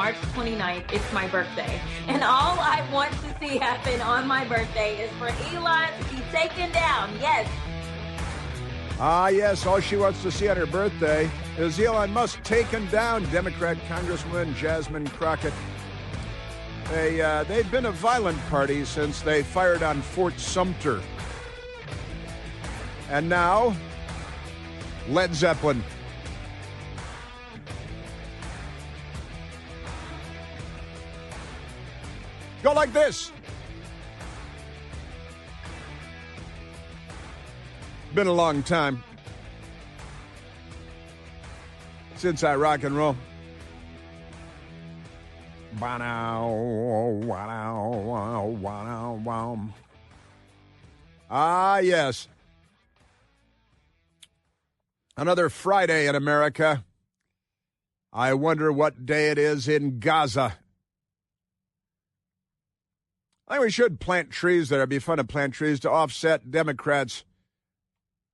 March 29th, it's my birthday. And all I want to see happen on my birthday is for Elon to be taken down. Yes. Yes, all she wants to see on her birthday is Elon Musk taken down. Democrat Congresswoman Jasmine Crockett. They've been a violent party since they fired on Fort Sumter. And now, Led Zeppelin. Go like this. Been a long time since I rock and roll. Yes. Another Friday in America. I wonder what day it is in Gaza. I think we should plant trees there. It'd be fun to plant trees to offset Democrats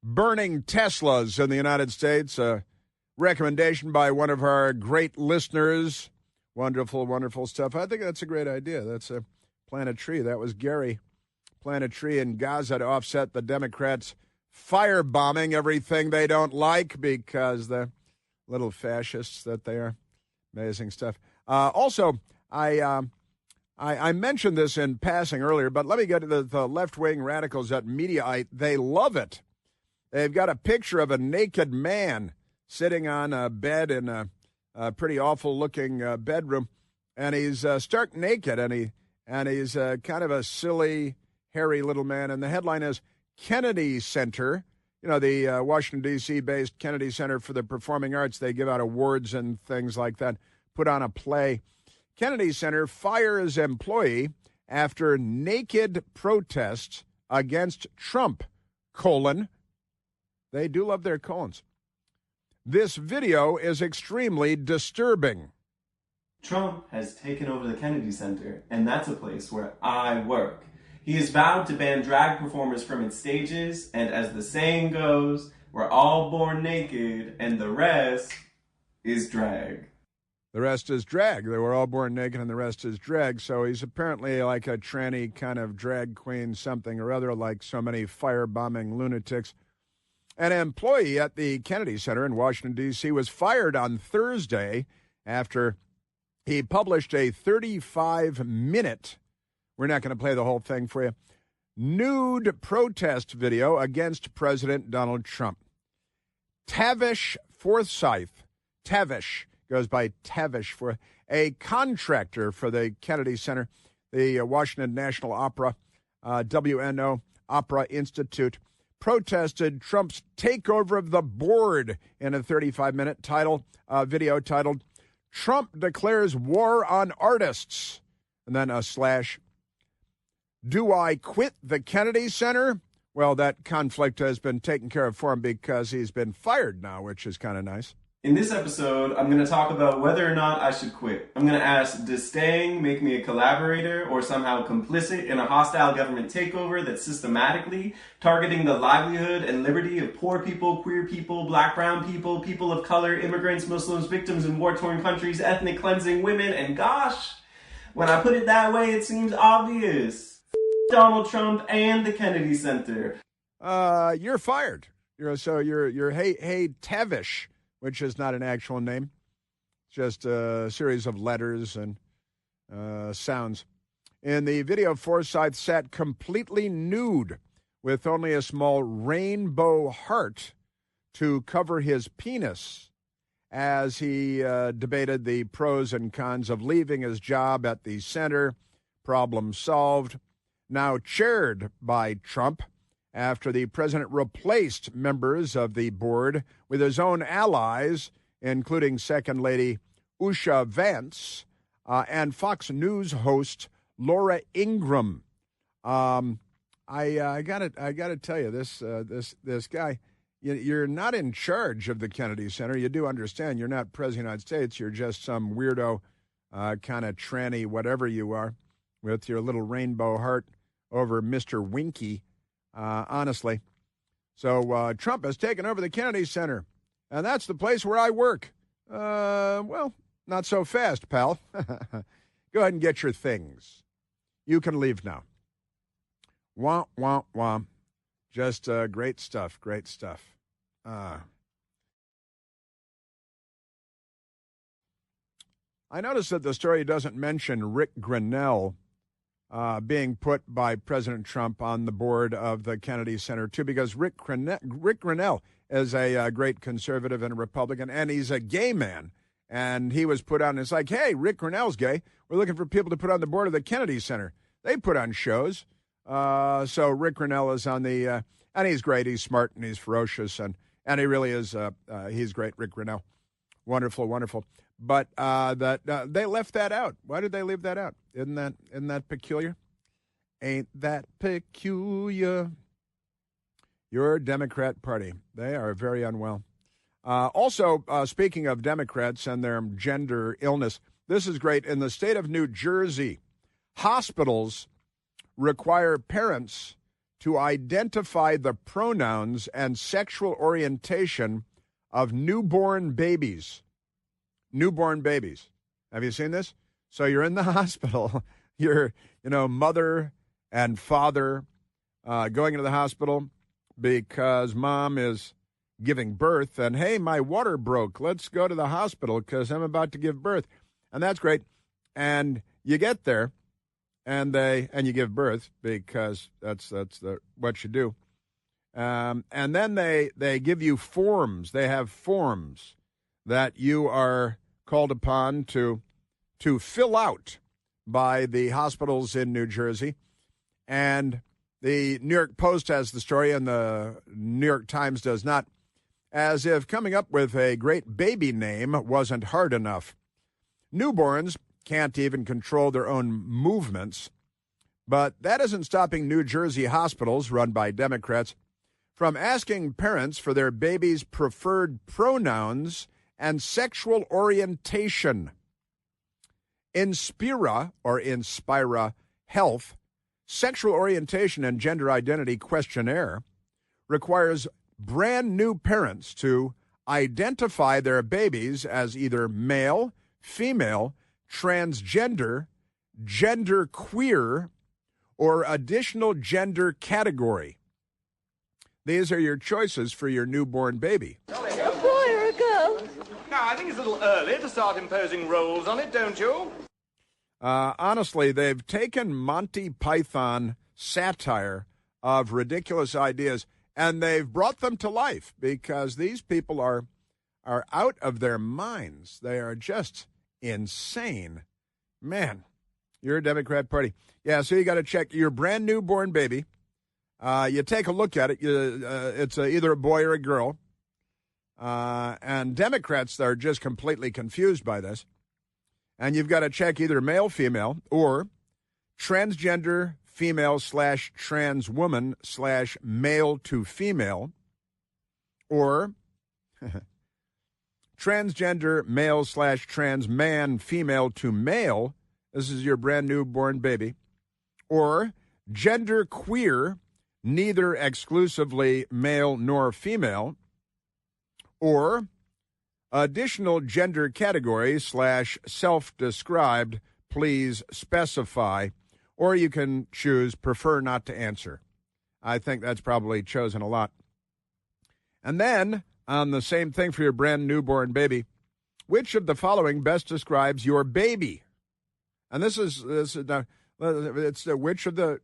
burning Teslas in the United States. A recommendation by one of our great listeners. Wonderful, wonderful stuff. I think that's a great idea. That's a plant a tree. That was Gary. Plant a tree in Gaza to offset the Democrats firebombing everything they don't like because the little fascists that they are. Amazing stuff. Also, I mentioned this in passing earlier, but let me get to the left-wing radicals at Mediaite. They love it. They've got a picture of a naked man sitting on a bed in a pretty awful-looking bedroom, and he's stark naked, and he's kind of a silly, hairy little man. And the headline is Kennedy Center, the Washington, D.C.-based Kennedy Center for the Performing Arts. They give out awards and things like that, put on a play. Kennedy Center fires employee after naked protests against Trump, : They do love their colons. This video is extremely disturbing. Trump has taken over the Kennedy Center, and that's a place where I work. He has vowed to ban drag performers from its stages, and as the saying goes, we're all born naked, and the rest is drag. The rest is drag. They were all born naked and the rest is drag. So he's apparently like a tranny kind of drag queen, something or other, like so many firebombing lunatics. An employee at the Kennedy Center in Washington, D.C. was fired on Thursday after he published a 35-minute, we're not going to play the whole thing for you, nude protest video against President Donald Trump. Tavish Forsyth, Tavish, goes by Tavish, for a contractor for the Kennedy Center, the Washington National Opera, WNO Opera Institute, protested Trump's takeover of the board in a 35-minute video titled, Trump Declares War on Artists, and then a slash, do I quit the Kennedy Center? Well, that conflict has been taken care of for him because he's been fired now, which is kind of nice. In this episode, I'm going to talk about whether or not I should quit. I'm going to ask, does staying make me a collaborator or somehow complicit in a hostile government takeover that's systematically targeting the livelihood and liberty of poor people, queer people, black, brown people, people of color, immigrants, Muslims, victims in war-torn countries, ethnic cleansing, women, and gosh, when I put it that way, it seems obvious. Donald Trump and the Kennedy Center. You're fired. You're hey Tavish, which is not an actual name, just a series of letters and sounds. In the video, Forsyth sat completely nude with only a small rainbow heart to cover his penis as he debated the pros and cons of leaving his job at the center. Problem solved. Now chaired by Trump, after the president replaced members of the board with his own allies, including Second Lady Usha Vance and Fox News host Laura Ingraham. I gotta tell you, this guy, you're not in charge of the Kennedy Center. You do understand you're not president of the United States. You're just some weirdo, kind of tranny, whatever you are, with your little rainbow heart over Mr. Winky. Honestly. So Trump has taken over the Kennedy Center, and that's the place where I work. Well, Not so fast, pal. Go ahead and get your things. You can leave now. Wah, wah, wah. Just great stuff, great stuff. I noticed that the story doesn't mention Rick Grinnell being put by President Trump on the board of the Kennedy Center, too, because Rick Grinnell is a great conservative and a Republican, and he's a gay man. And he was put on. It's like, hey, Rick Grinnell's gay. We're looking for people to put on the board of the Kennedy Center. They put on shows. So Rick Grinnell is on the, and he's great. He's smart and he's ferocious, and he really is. He's great, Rick Grinnell. Wonderful, wonderful. But they left that out. Why did they leave that out? Isn't that peculiar? Ain't that peculiar? Your Democrat Party. They are very unwell. Also, speaking of Democrats and their gender illness, this is great. In the state of New Jersey, hospitals require parents to identify the pronouns and sexual orientation of newborn babies. Newborn babies. Have you seen this? So you're in the hospital. You're, mother and father going into the hospital because mom is giving birth, and hey, my water broke. Let's go to the hospital because I'm about to give birth. And that's great. And you get there, and you give birth because that's what you do. And then they give you forms. They have forms that you are called upon to fill out by the hospitals in New Jersey. And the New York Post has the story, and the New York Times does not, as if coming up with a great baby name wasn't hard enough. Newborns can't even control their own movements, but that isn't stopping New Jersey hospitals run by Democrats from asking parents for their baby's preferred pronouns and sexual orientation. Inspira Health Sexual Orientation and Gender Identity Questionnaire requires brand new parents to identify their babies as either male, female, transgender, genderqueer, or additional gender category. These are your choices for your newborn baby. A boy or a girl? Now, I think it's a little early to start imposing roles on it, don't you? Honestly, they've taken Monty Python satire of ridiculous ideas, and they've brought them to life because these people are out of their minds. They are just insane. Man, you're a Democrat Party. Yeah, so you got to check your brand newborn baby. You take a look at it. It's either a boy or a girl. And Democrats are just completely confused by this. And you've got to check either male, female, or transgender female / trans woman / male to female, or transgender male / trans man female to male. This is your brand newborn baby. Or gender queer, neither exclusively male nor female. Or additional gender category / self-described, please specify. Or you can choose prefer not to answer. I think that's probably chosen a lot. And then, on the same thing for your brand newborn baby, which of the following best describes your baby? And it's which of the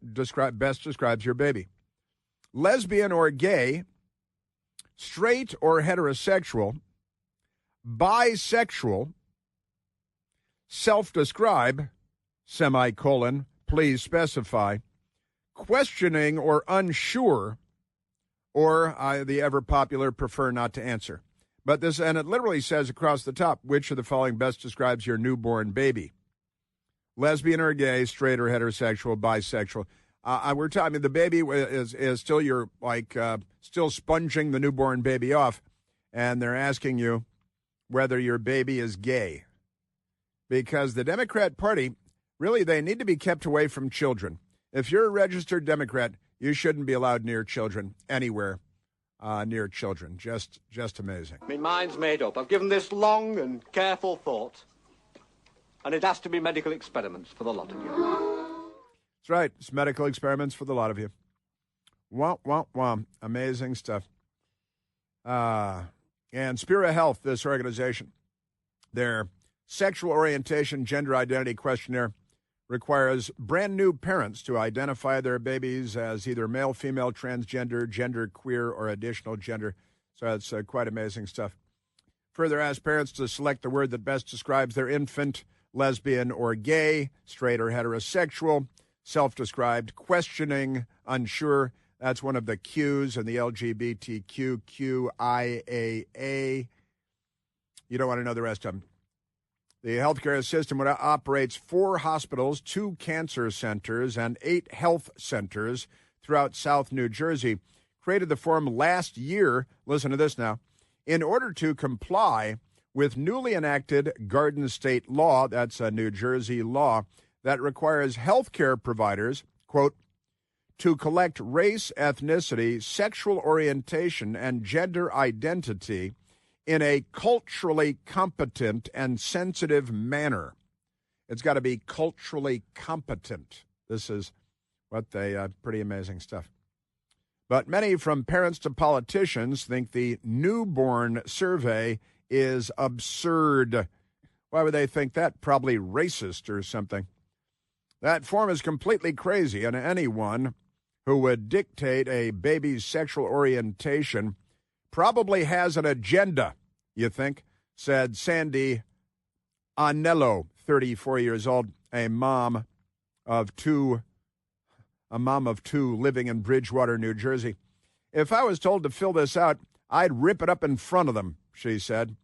best describes your baby? Lesbian or gay, straight or heterosexual, bisexual, self-describe, semicolon, please specify, questioning or unsure, or the ever-popular prefer not to answer. But this, and it literally says across the top, which of the following best describes your newborn baby? Lesbian or gay, straight or heterosexual, bisexual. We're talking, the baby is still, you're like, still sponging the newborn baby off, and they're asking you whether your baby is gay. Because the Democrat Party, really, they need to be kept away from children. If you're a registered Democrat, you shouldn't be allowed near children, anywhere near children. Just amazing. My mind's made up. I've given this long and careful thought. And it has to be medical experiments for the lot of you. That's right. It's medical experiments for the lot of you. Wah, wah, wah. Amazing stuff. And Spira Health, this organization, their sexual orientation, gender identity questionnaire requires brand new parents to identify their babies as either male, female, transgender, gender queer, or additional gender. So it's quite amazing stuff. Further ask parents to select the word that best describes their infant, lesbian or gay, straight or heterosexual, self-described, questioning, unsure. That's one of the Qs in the LGBTQ, QIAA. You don't want to know the rest of them. The healthcare system operates 4 hospitals, 2 cancer centers, and 8 health centers throughout South New Jersey. Created the form last year, listen to this now, in order to comply with newly enacted Garden State law, that's a New Jersey law, that requires healthcare providers, quote, to collect race, ethnicity, sexual orientation, and gender identity in a culturally competent and sensitive manner. It's got to be culturally competent. This is what they, pretty amazing stuff. But many, from parents to politicians, think the newborn survey is absurd. Why would they think that? Probably racist or something. That form is completely crazy, and anyone who would dictate a baby's sexual orientation probably has an agenda, you think, said Sandy Anello, 34 years old, a mom of two living in Bridgewater, New Jersey. If I was told to fill this out, I'd rip it up in front of them, she said.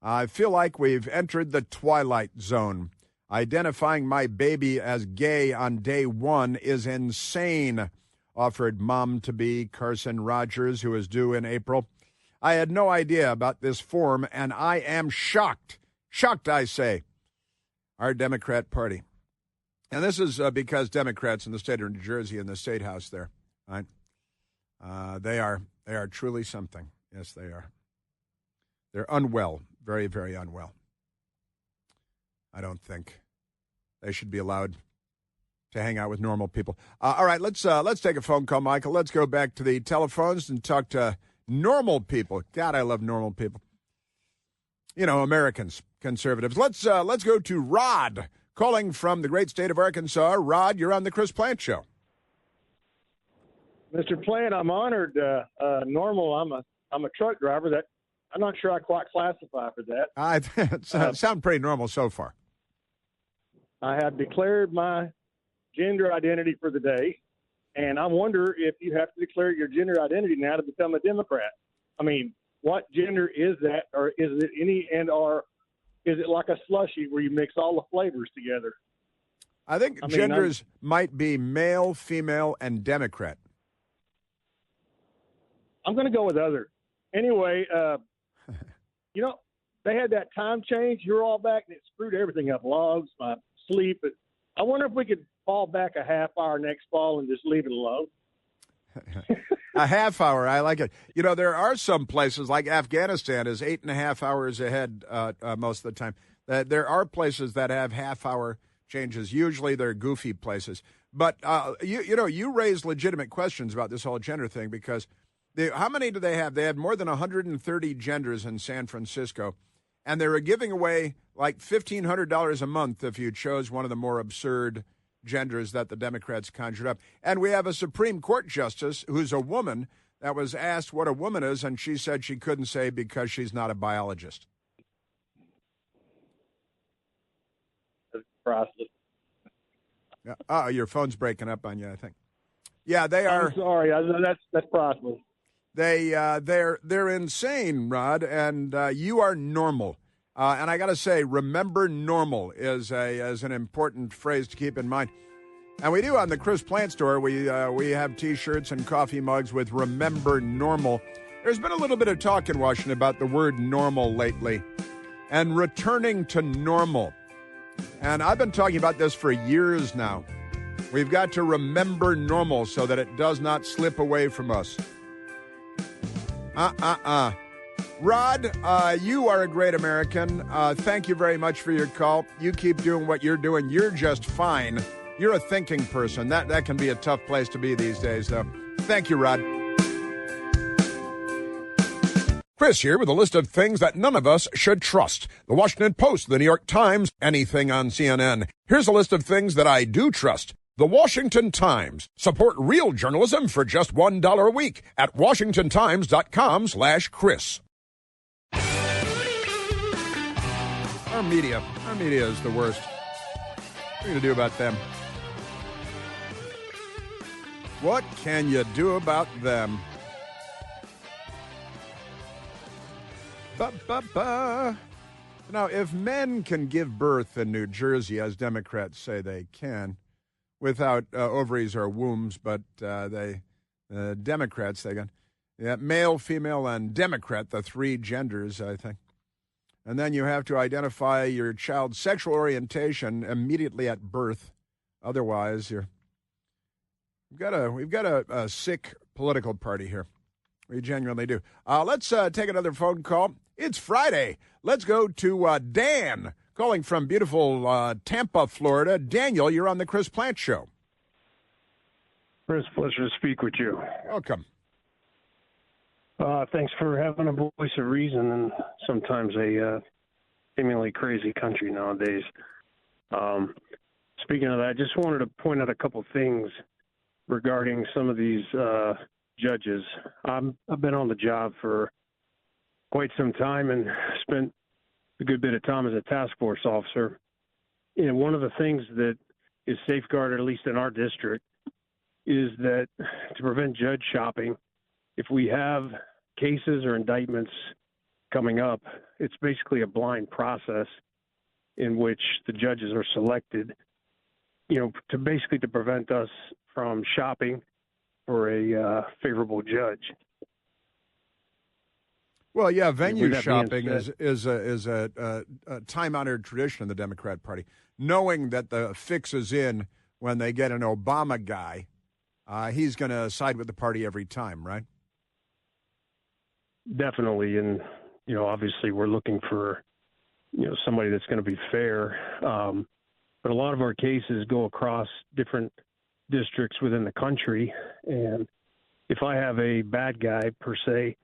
I feel like we've entered the twilight zone. Identifying my baby as gay on day 1 is insane, offered mom-to-be Carson Rogers, who is due in April. I had no idea about this form, and I am shocked. Shocked, I say. Our Democrat Party. And this is because Democrats in the state of New Jersey in the State House there, right? They are truly something. Yes, they are. They're unwell, very, very unwell. I don't think they should be allowed to hang out with normal people. All right, let's take a phone call, Michael. Let's go back to the telephones and talk to normal people. God, I love normal people. You know, Americans, conservatives. Let's go to Rod, calling from the great state of Arkansas. Rod, you're on the Chris Plant Show. Mr. Plant, I'm honored. Normal. I'm a truck driver. That I'm not sure I quite classify for that. Sound pretty normal so far. I have declared my gender identity for the day, and I wonder if you have to declare your gender identity now to become a Democrat. I mean, what gender is that, or is it or is it like a slushie where you mix all the flavors together? I think genders might be male, female, and Democrat. I'm going to go with other. Anyway, you know, they had that time change. You're all back, and it screwed everything up. Logs, my sleep. But I wonder if we could fall back a half hour next fall and just leave it alone. A half hour. I like it. You know, there are some places like Afghanistan is 8.5 hours ahead most of the time. There are places that have half-hour changes. Usually they're goofy places. But, you raise legitimate questions about this whole gender thing because how many do they have? They had more than 130 genders in San Francisco, and they were giving away like $1,500 a month if you chose one of the more absurd genders that the Democrats conjured up. And we have a Supreme Court justice who's a woman that was asked what a woman is, and she said she couldn't say because she's not a biologist. That's priceless. Your phone's breaking up on you, I think. Yeah, they are. I'm sorry, that's priceless. They're insane, Rod, and you are normal. And I got to say, remember normal is an important phrase to keep in mind. And we do on the Chris Plant Store. We have T-shirts and coffee mugs with "Remember Normal." There's been a little bit of talk in Washington about the word "normal" lately, and returning to normal. And I've been talking about this for years now. We've got to remember normal so that it does not slip away from us. Rod, you are a great American. Thank you very much for your call. You keep doing what you're doing. You're just fine. You're a thinking person. That can be a tough place to be these days, though. Thank you, Rod. Chris here with a list of things that none of us should trust. The Washington Post, the New York Times, anything on CNN. Here's a list of things that I do trust. The Washington Times. Support real journalism for just $1 a week at washingtontimes.com/Chris. Our media is the worst. What are you going to do about them? What can you do about them? Ba-ba-ba. Now, if men can give birth in New Jersey, as Democrats say they can, without ovaries or wombs, but Democrats, they got male, female, and Democrat, the three genders, I think. And then you have to identify your child's sexual orientation immediately at birth. Otherwise, we've got a sick political party here. We genuinely do. Let's take another phone call. It's Friday. Let's go to Dan, calling from beautiful Tampa, Florida. Daniel, you're on the Chris Plante Show. Chris, pleasure to speak with you. Welcome. Thanks for having a voice of reason in sometimes a seemingly crazy country nowadays. Speaking of that, I just wanted to point out a couple things regarding some of these judges. I've been on the job for quite some time and spent a good bit of time as a task force officer. And one of the things that is safeguarded, at least in our district, is that to prevent judge shopping, if we have cases or indictments coming up, it's basically a blind process in which the judges are selected, to prevent us from shopping for a favorable judge. Well, yeah, venue shopping is a time-honored tradition in the Democrat Party. Knowing that the fix is in when they get an Obama guy, he's going to side with the party every time, right? Definitely, and obviously we're looking for somebody that's going to be fair. But a lot of our cases go across different districts within the country, and if I have a bad guy per se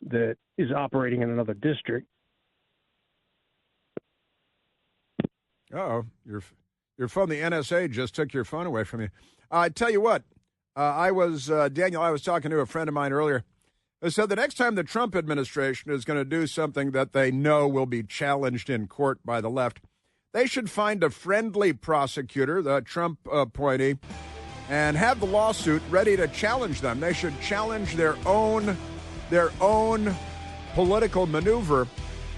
that is operating in another district. Uh-oh, your phone, the NSA just took your phone away from you. I tell you what, Daniel, I was talking to a friend of mine earlier. They said the next time the Trump administration is going to do something that they know will be challenged in court by the left, they should find a friendly prosecutor, the Trump appointee, and have the lawsuit ready to challenge them. They should challenge their own political maneuver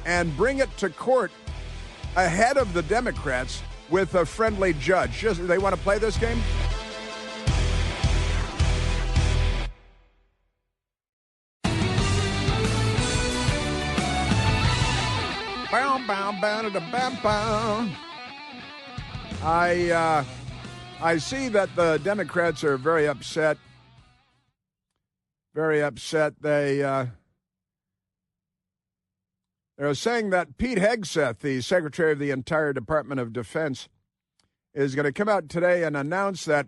and bring it to court ahead of the Democrats with a friendly judge. They want to play this game? I see that the Democrats are very upset. Very upset. They're saying that Pete Hegseth, the Secretary of the entire Department of Defense, is going to come out today and announce that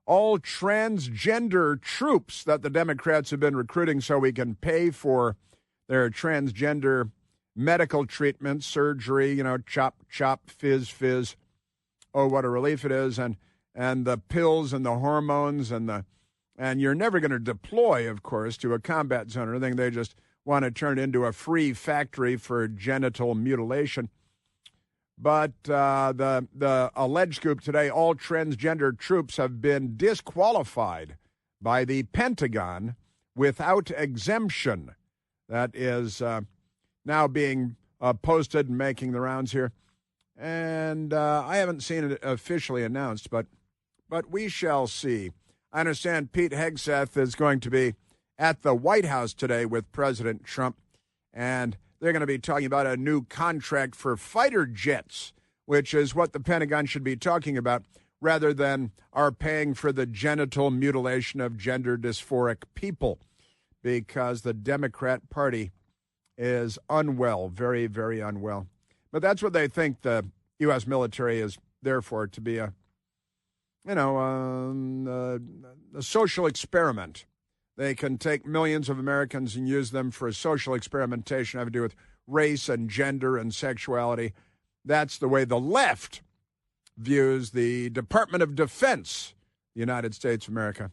all transgender troops that the Democrats have been recruiting so we can pay for their transgender medical treatment, surgery, chop, chop, fizz, fizz. Oh, what a relief it is. And the pills and the hormones and you're never going to deploy, of course, to a combat zone or anything. They just want to turn it into a free factory for genital mutilation. But the alleged scoop today, all transgender troops have been disqualified by the Pentagon without exemption. That is now being posted and making the rounds here. And I haven't seen it officially announced, but we shall see. I understand Pete Hegseth is going to be at the White House today with President Trump, and they're going to be talking about a new contract for fighter jets, which is what the Pentagon should be talking about, rather than our paying for the genital mutilation of gender dysphoric people, because the Democrat Party is unwell, very, very unwell. But that's what they think the U.S. military is there for, to be a social experiment. They can take millions of Americans and use them for social experimentation having to do with race and gender and sexuality. That's the way the left views the Department of Defense, the United States of America.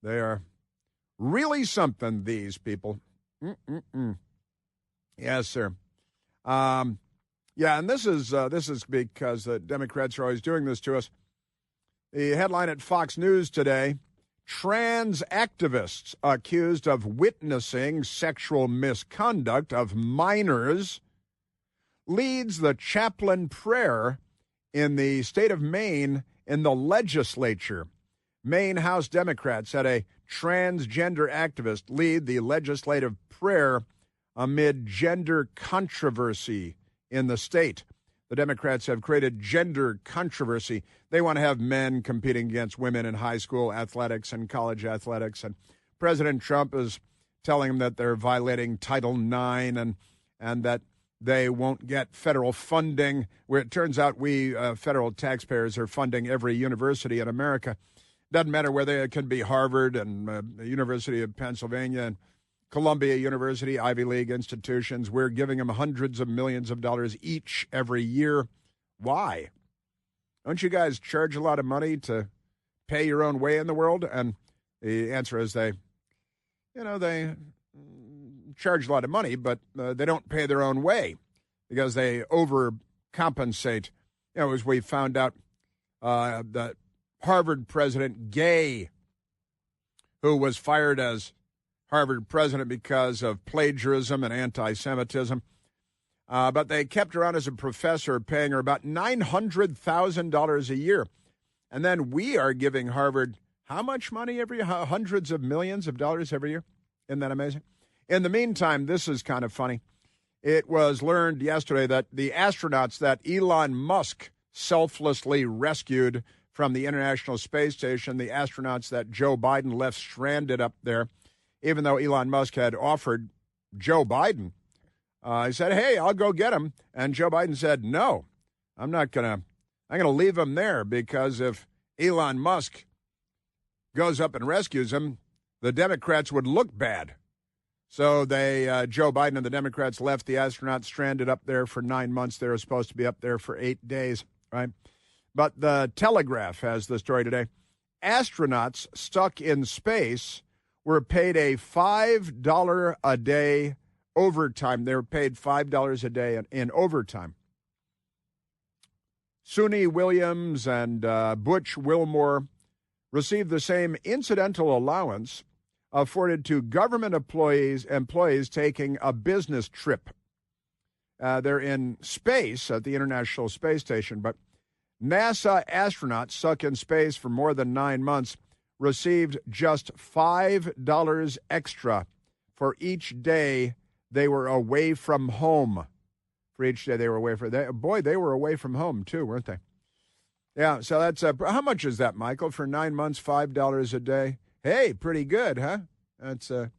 They are really something, these people. Yes, sir. Yeah, and this is because the Democrats are always doing this to us. The headline at Fox News today: trans activists accused of witnessing sexual misconduct of minors leads the chaplain prayer in the state of Maine in the legislature. Maine House Democrats had a transgender activist lead the legislative prayer amid gender controversy in the state. The Democrats have created gender controversy. They want to have men competing against women in high school athletics and college athletics. And President Trump is telling them that they're violating Title IX and that they won't get federal funding, where it turns out we federal taxpayers are funding every university in America. Doesn't matter whether it can be Harvard and the University of Pennsylvania and Columbia University, Ivy League institutions. We're giving them hundreds of millions of dollars each every year. Why? Don't you guys charge a lot of money to pay your own way in the world? And the answer is they charge a lot of money, but they don't pay their own way because they overcompensate. As we found out, the Harvard president, Gay, who was fired as Harvard president because of plagiarism and anti-Semitism. But they kept her on as a professor, paying her about $900,000 a year. And then we are giving Harvard how much money every year? Hundreds of millions of dollars every year. Isn't that amazing? In the meantime, this is kind of funny. It was learned yesterday that the astronauts that Elon Musk selflessly rescued from the International Space Station, the astronauts that Joe Biden left stranded up there, even though Elon Musk had offered Joe Biden, he said, hey, I'll go get him. And Joe Biden said, no, I'm going to leave him there, because if Elon Musk goes up and rescues him, the Democrats would look bad. So Joe Biden and the Democrats left the astronauts stranded up there for 9 months. They were supposed to be up there for 8 days, right? But the Telegraph has the story today. Astronauts stuck in space were paid a $5 a day overtime. They were paid $5 a day in overtime. Suni Williams and Butch Wilmore received the same incidental allowance afforded to government employees taking a business trip. They're in space at the International Space Station, but NASA astronauts stuck in space for more than 9 months received just $5 extra for each day they were away from home. For each day they were away from they were away from home too, weren't they? Yeah, so that's how much is that, Michael? For 9 months, $5 a day. Hey, pretty good, huh? That's the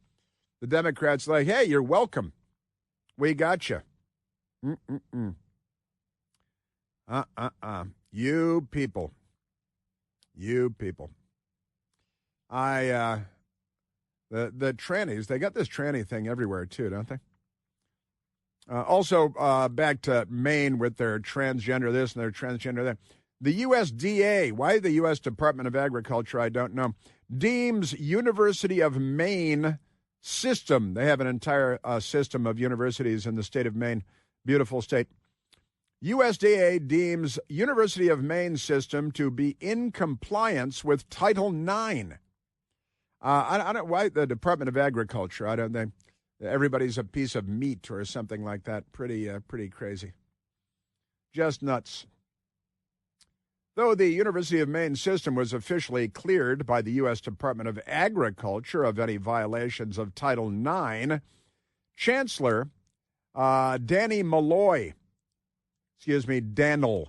Democrats like, hey, you're welcome. We got you. You people. The trannies, they got this tranny thing everywhere too, don't they? Also, back to Maine with their transgender this and their transgender that. The USDA, why the U.S. Department of Agriculture, I don't know, deems University of Maine system. They have an entire system of universities in the state of Maine. Beautiful state. USDA deems University of Maine system to be in compliance with Title IX. I don't why the Department of Agriculture. I don't think everybody's a piece of meat or something like that. Pretty crazy. Just nuts. Though the University of Maine system was officially cleared by the U.S. Department of Agriculture of any violations of Title IX, Chancellor Dannel Malloy, Dannel,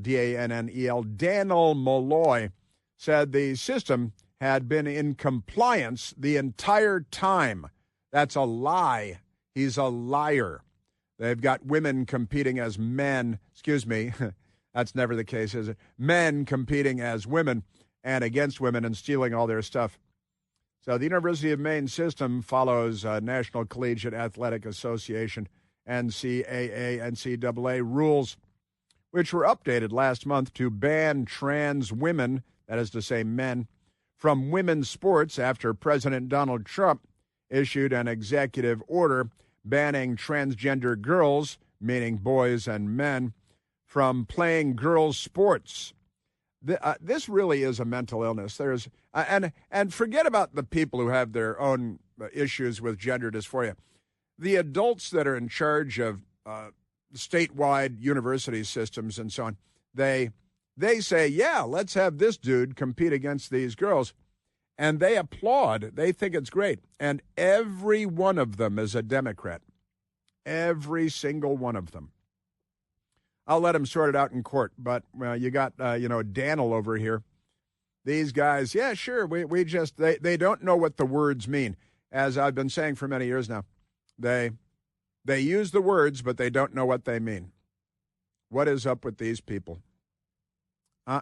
D-A-N-N-E-L, Dannel Malloy, said the system had been in compliance the entire time. That's a lie. He's a liar. They've got women competing as men. Excuse me. That's never the case, is it? Men competing as women and against women and stealing all their stuff. So the University of Maine system follows National Collegiate Athletic Association, NCAA, NCAA rules, which were updated last month to ban trans women, that is to say men, from women's sports after President Donald Trump issued an executive order banning transgender girls, meaning boys and men, from playing girls' sports. This really is a mental illness. There's and forget about the people who have their own issues with gender dysphoria. The adults that are in charge of statewide university systems and so on, they say, yeah, let's have this dude compete against these girls. And they applaud. They think it's great. And every one of them is a Democrat. Every single one of them. I'll let them sort it out in court. But you got, Daniel over here. These guys, yeah, sure. We just, they don't know what the words mean. As I've been saying for many years now, they use the words, but they don't know what they mean. What is up with these people? You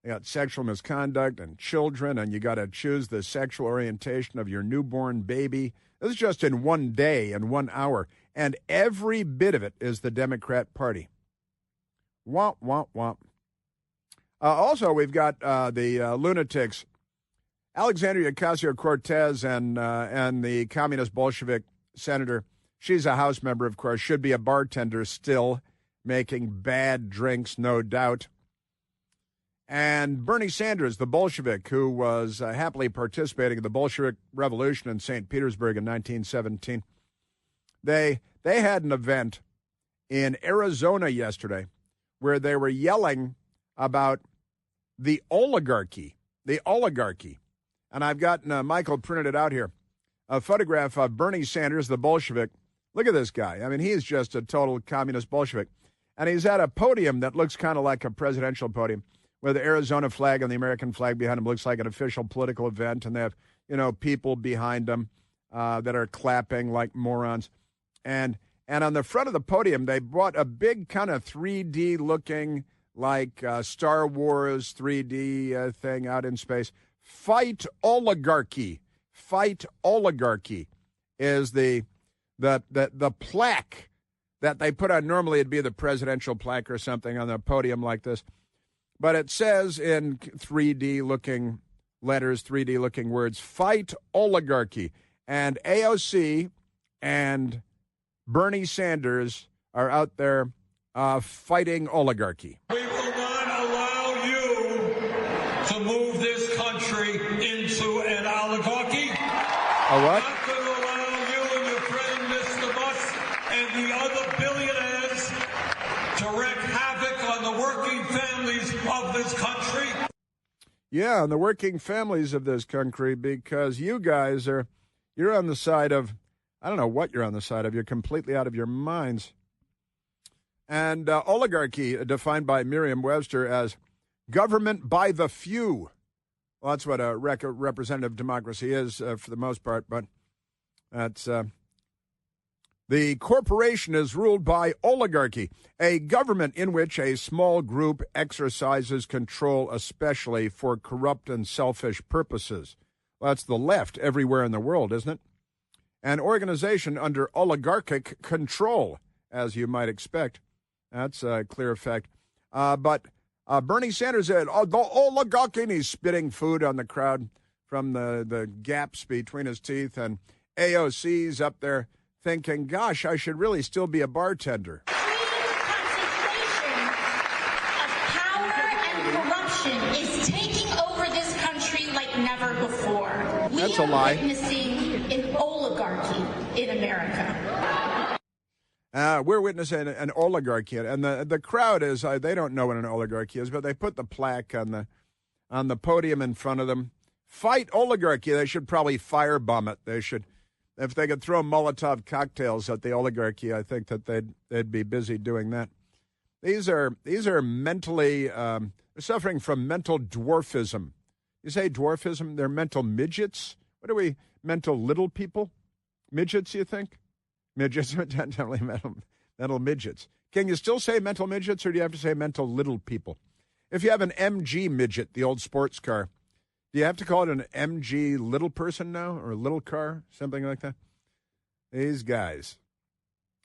got sexual misconduct and children, and you got to choose the sexual orientation of your newborn baby. This is just in one day and 1 hour, and every bit of it is the Democrat Party. Womp, womp, womp. Also, we've got the lunatics, Alexandria Ocasio-Cortez and the communist Bolshevik senator. She's a House member, of course, should be a bartender still, making bad drinks, no doubt. And Bernie Sanders, the Bolshevik, who was happily participating in the Bolshevik Revolution in St. Petersburg in 1917. They had an event in Arizona yesterday where they were yelling about the oligarchy. And I've gotten Michael printed it out here. A photograph of Bernie Sanders, the Bolshevik. Look at this guy. I mean, he's just a total communist Bolshevik. And he's at a podium that looks kind of like a presidential podium, with the Arizona flag and the American flag behind him. Looks like an official political event, and they have, people behind them that are clapping like morons. And on the front of the podium, they brought a big kind of 3D looking, like Star Wars 3D thing out in space. Fight oligarchy. Fight oligarchy is the plaque that they put on. Normally it'd be the presidential plaque or something on the podium like this. But it says in 3D-looking letters, 3D-looking words, fight oligarchy. And AOC and Bernie Sanders are out there fighting oligarchy. We will not allow you to move this country into an oligarchy. A what? Not going to allow you and your friend Mr. Musk and the other billionaires to wreak havoc on the working families of this country. Yeah, on the working families of this country, because you guys you're on the side of, I don't know what you're on the side of. You're completely out of your minds. And oligarchy, defined by Merriam-Webster as government by the few. Well, that's what a representative democracy is for the most part, but that's... The corporation is ruled by oligarchy, a government in which a small group exercises control, especially for corrupt and selfish purposes. Well, that's the left everywhere in the world, isn't it? An organization under oligarchic control, as you might expect. That's a clear fact. But Bernie Sanders said, the oligarchy, and he's spitting food on the crowd from the gaps between his teeth, and AOC's up there thinking, gosh, I should really still be a bartender. Concentration of power and corruption is taking over this country like never before. That's a lie. We are witnessing an oligarchy in America. We're witnessing an oligarchy, and the crowd is, they don't know what an oligarchy is, but they put the plaque on the podium in front of them. Fight oligarchy. They should probably firebomb it. They should. If they could throw Molotov cocktails at the oligarchy, I think that they'd be busy doing that. These are mentally they're suffering from mental dwarfism. You say dwarfism, they're mental midgets? What are we, mental little people? Midgets, you think? Midgets, definitely mental midgets. Can you still say mental midgets, or do you have to say mental little people? If you have an MG midget, the old sports car, do you have to call it an MG little person now, or a little car, something like that? These guys,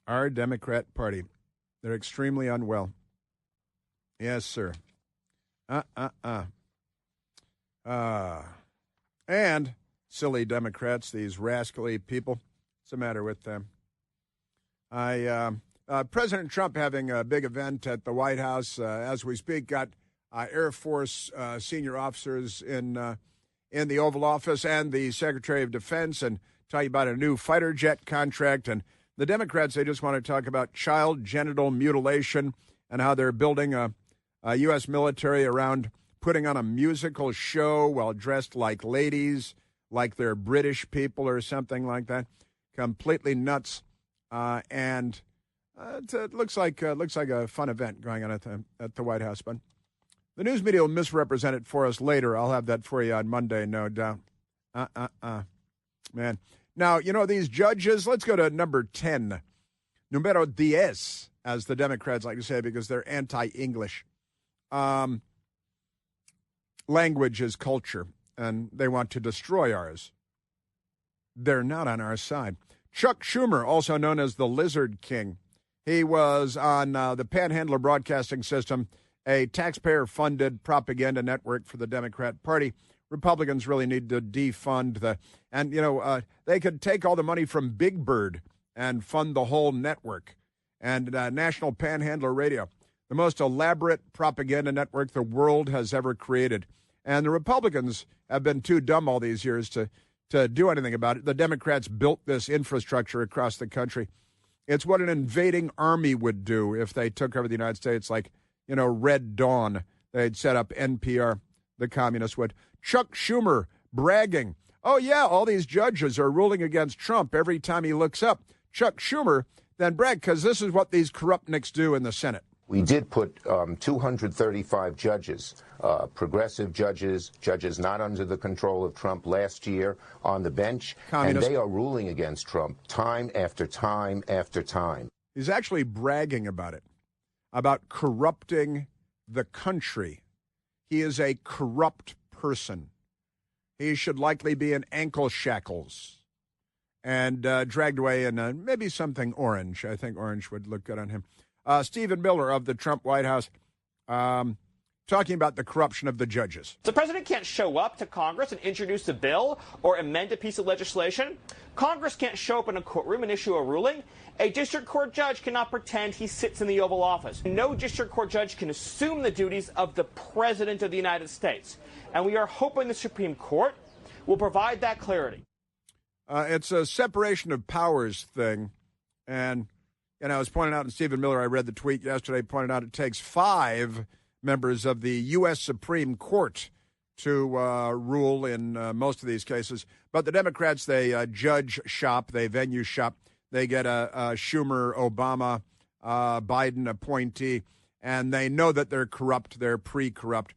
our Democrat Party, they're extremely unwell. Yes, sir. And silly Democrats, these rascally people. What's the matter with them? President Trump having a big event at the White House as we speak. Got Air Force senior officers in the Oval Office and the Secretary of Defense, and tell you about a new fighter jet contract. And the Democrats, they just want to talk about child genital mutilation and how they're building a U.S. military around putting on a musical show while dressed like ladies, like they're British people or something like that. Completely nuts. And it looks like a fun event going on at the White House. But the news media will misrepresent it for us later. I'll have that for you on Monday, no doubt. Man. Now, you know, these judges, let's go to number 10. Numero 10, as the Democrats like to say, because they're anti-English. Language is culture, and they want to destroy ours. They're not on our side. Chuck Schumer, also known as the Lizard King, he was on the Panhandler Broadcasting System, a taxpayer-funded propaganda network for the Democrat Party. Republicans really need to defund they could take all the money from Big Bird and fund the whole network. And National Panhandler Radio, the most elaborate propaganda network the world has ever created. And the Republicans have been too dumb all these years to do anything about it. The Democrats built this infrastructure across the country. It's what an invading army would do if they took over the United States, like, Red Dawn. They'd set up NPR, the communists would. Chuck Schumer bragging, oh, yeah, all these judges are ruling against Trump every time he looks up. Chuck Schumer then bragged, because this is what these corruptniks do in the Senate. We did put 235 judges, progressive judges not under the control of Trump last year on the bench, and they are ruling against Trump time after time after time. He's actually bragging about it, about corrupting the country. He is a corrupt person. He should likely be in ankle shackles and dragged away in maybe something orange. I think orange would look good on him. Stephen Miller of the Trump White House talking about the corruption of the judges. The president can't show up to Congress and introduce a bill or amend a piece of legislation. Congress can't show up in a courtroom and issue a ruling. A district court judge cannot pretend he sits in the Oval Office. No district court judge can assume the duties of the President of the United States. And we are hoping the Supreme Court will provide that clarity. It's a separation of powers thing. And I was pointing out, and Stephen Miller, I read the tweet yesterday, pointed out it takes 5 members of the U.S. Supreme Court to rule in most of these cases. But the Democrats, they judge shop, they venue shop. They get a Schumer, Obama, Biden appointee, and they know that they're corrupt, they're pre-corrupt.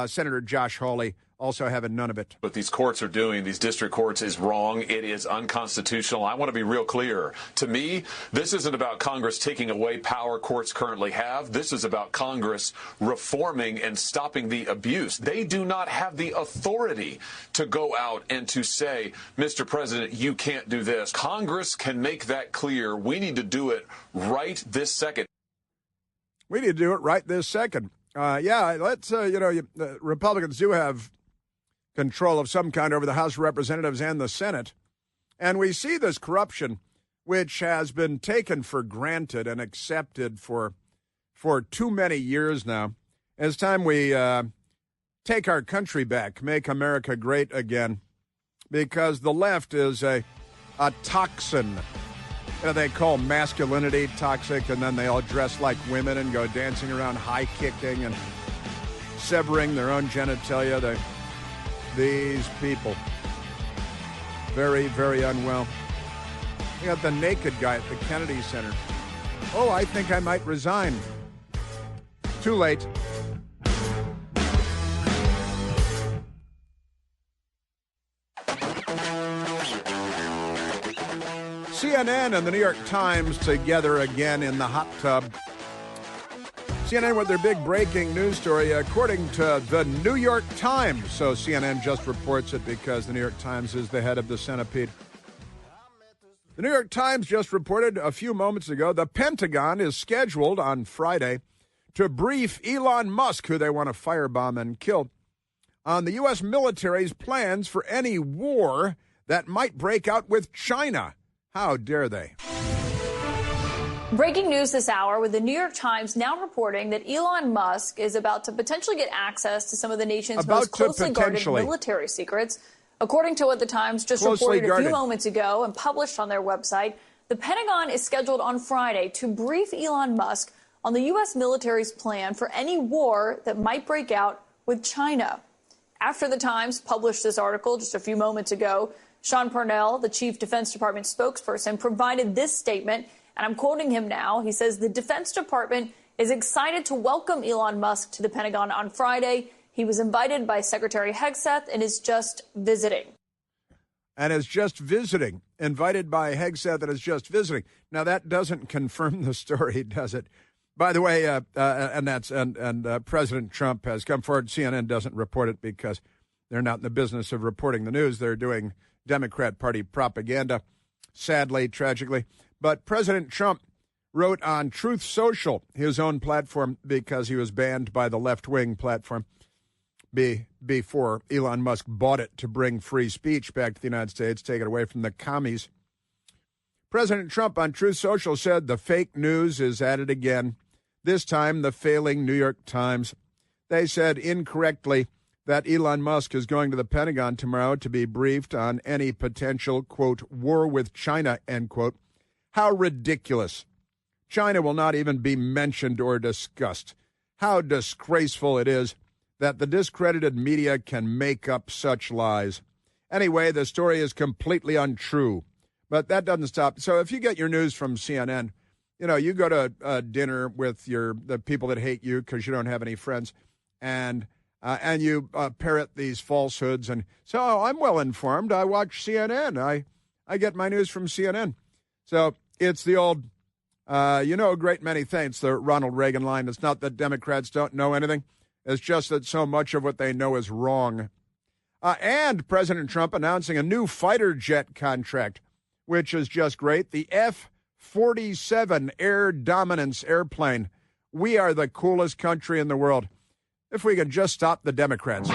Senator Josh Hawley also having none of it. What these courts are doing, these district courts, is wrong. It is unconstitutional. I want to be real clear. To me, this isn't about Congress taking away power courts currently have. This is about Congress reforming and stopping the abuse. They do not have the authority to go out and to say, Mr. President, you can't do this. Congress can make that clear. We need to do it right this second. We need to do it right this second. Republicans do have control of some kind over the House of Representatives and the Senate. And we see this corruption, which has been taken for granted and accepted for too many years now. It's time we take our country back, make America great again, because the left is a toxin. They call masculinity toxic, and then they all dress like women and go dancing around high-kicking and severing their own genitalia. These people, very, very unwell. You got the naked guy at the Kennedy Center. Oh, I think I might resign. Too late. CNN and the New York Times together again in the hot tub. CNN with their big breaking news story, according to the New York Times. So CNN just reports it because the New York Times is the head of the centipede. The New York Times just reported a few moments ago the Pentagon is scheduled on Friday to brief Elon Musk, who they want to firebomb and kill, on the U.S. military's plans for any war that might break out with China. How dare they? Breaking news this hour with the New York Times now reporting that Elon Musk is about to potentially get access to some of the nation's most closely guarded military secrets. According to what the Times just reported a few moments ago and published on their website, the Pentagon is scheduled on Friday to brief Elon Musk on the U.S. military's plan for any war that might break out with China. After the Times published this article just a few moments ago, Sean Parnell, the Chief Defense Department spokesperson, provided this statement, and I'm quoting him now. He says the Defense Department is excited to welcome Elon Musk to the Pentagon on Friday. He was invited by Secretary Hegseth and is just visiting. Invited by Hegseth and is just visiting. Now, that doesn't confirm the story, does it? By the way, President Trump has come forward. CNN doesn't report it because they're not in the business of reporting the news. They're doing Democrat Party propaganda, sadly, tragically. But President Trump wrote on Truth Social, his own platform, because he was banned by the left-wing platform before Elon Musk bought it to bring free speech back to the United States, take it away from the commies. President Trump on Truth Social said the fake news is at it again, this time the failing New York Times. They said incorrectly that Elon Musk is going to the Pentagon tomorrow to be briefed on any potential, quote, war with China, end quote. How ridiculous. China will not even be mentioned or discussed. How disgraceful it is that the discredited media can make up such lies. Anyway, the story is completely untrue. But that doesn't stop. So if you get your news from CNN, you go to dinner with the people that hate you because you don't have any friends, and you parrot these falsehoods and say, oh, I'm well informed. I watch CNN. I get my news from CNN. So it's the old, a great many things, the Ronald Reagan line. It's not that Democrats don't know anything. It's just that so much of what they know is wrong. And President Trump announcing a new fighter jet contract, which is just great. The F-47 Air Dominance airplane. We are the coolest country in the world. If we can just stop the Democrats.